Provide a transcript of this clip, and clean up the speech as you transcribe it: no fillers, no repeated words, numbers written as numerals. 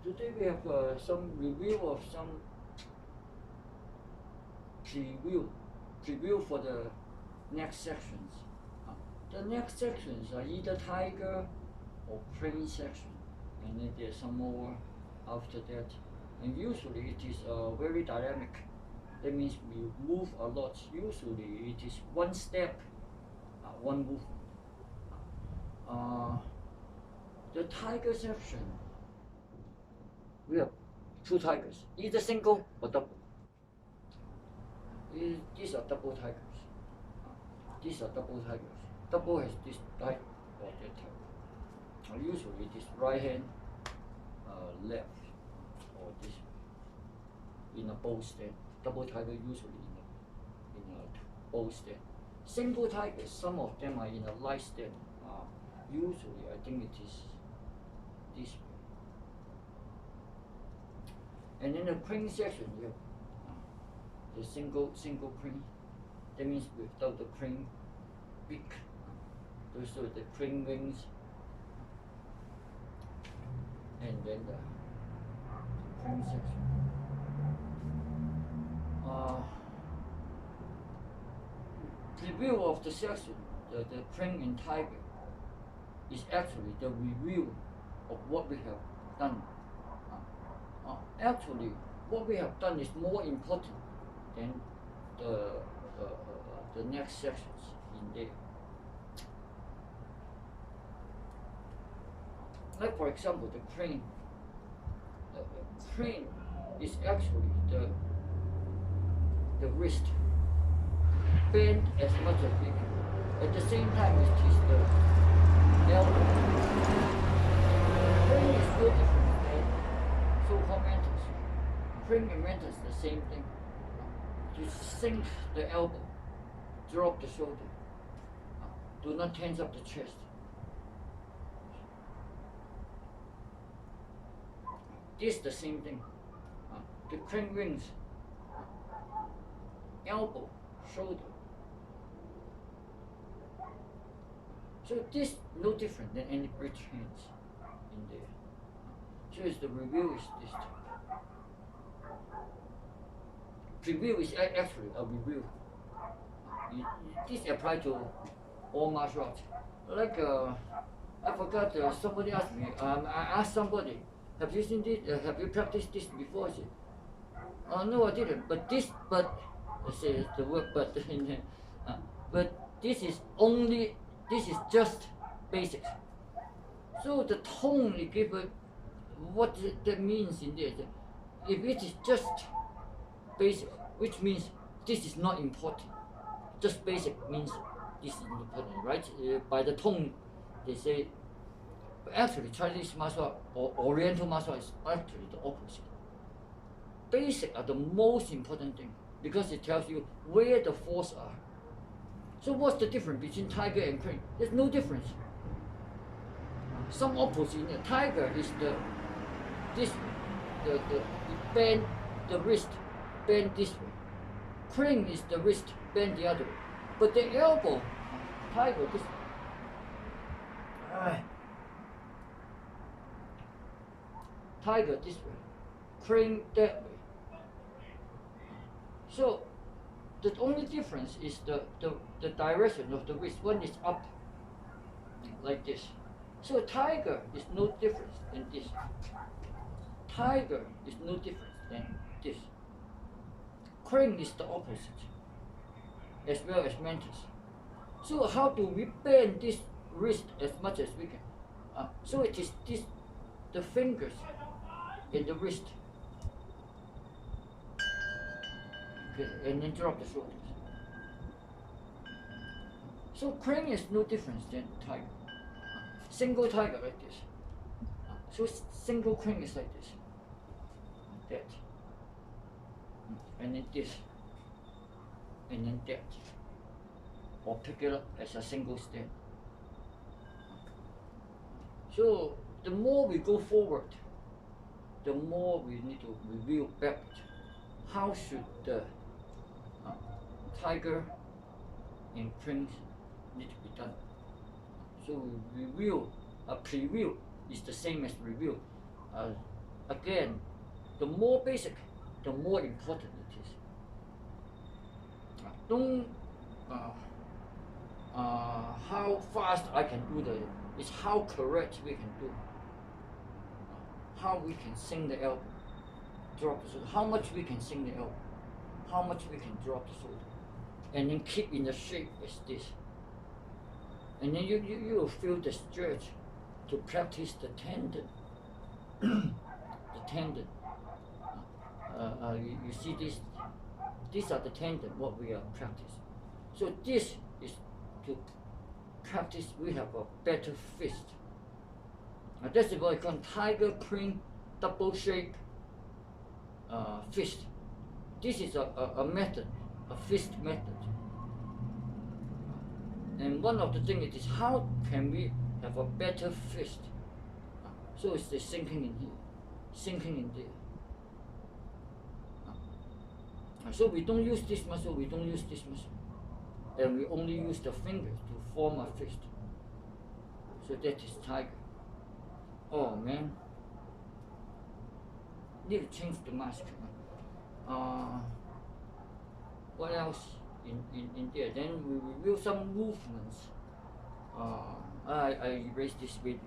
Today we have some review of some preview for the next sections. The next sections are either tiger or crane section, and then there's some more after that. And usually it is very dynamic. That means we move a lot. Usually it is one step, one movement. The tiger section, we have two tigers, either single or double. These are double tigers. These are double tigers. Double has this type or that type. Usually it is right hand, left, or this in a bow stand. Double tiger usually in a bow stand. Single tigers, some of them are in a light stand. Usually I think it is this way. And in the crane section, you have the single crane. That means without the crane beak. Those are the crane wings, and then the crane section. Review of the section, the crane and tiger, is actually the review of what we have done. Actually, what we have done is more important than the next sections in there. Like for example, the crane. The crane is actually the wrist bent as much as we can. At the same time, it is the elbow. Crane is no different than so-called mentors. Crane and mentors the same thing. You sink the elbow, drop the shoulder. Do not tense up the chest. This is the same thing. The crane wings, elbow, shoulder. So this no different than any bridge hands in there. So the review is this. Preview is actually a review. This applies to all martial arts. Like I forgot, somebody asked me. I asked somebody, have you seen this? Have you practiced this before? I said, no, I didn't. But I say the word but in there. But this is just basics. So the tone you give it, what that means in there. If it is just basic, which means this is not important. Just basic means this is important, right? By the tone, they say. But actually, Chinese martial art or Oriental martial art is actually the opposite. Basic are the most important thing because it tells you where the force are. So what's the difference between tiger and crane? There's no difference. Some opposite. Tiger is the bend the wrist, bend this way. Crane is the wrist, bend the other way. But the elbow, tiger this way. Tiger this way, crane that way. So the only difference is the direction of the wrist. One is up, like this. So tiger is no different than this. Tiger is no different than this. Crane is the opposite, as well as mentors. So how do we bend this wrist as much as we can? So it is this, the fingers in the wrist. Okay, and then drop the shoulders. So crane is no different than tiger. Single tiger like this. So single crane is like this. That. And then this. And then that. Or pick it up as a single stand. So the more we go forward, the more we need to review backward. How should the tiger and crane need to be done? So review, a preview is the same as review. again, the more basic, the more important it is. Don't how fast I can do it's how correct we can do. How we can sing the album, drop the shoulder, how much we can sing the album, how much we can drop the shoulder, and then keep in the shape as this. And then you will feel the stretch to practice the tendon. The tendon. You see this? These are the tendon what we are practicing. So this is to practice. We have a better fist. That's what I call tiger print double shape fist. This is a method, a fist method. And one of the things is how can we have a better fist? So it's the sinking in here, sinking in there. So we don't use this muscle, we don't use this muscle. And we only use the fingers to form a fist. So that is tiger. Oh man, need to change the mask. What else in there? Then we review some movements. I erased this video.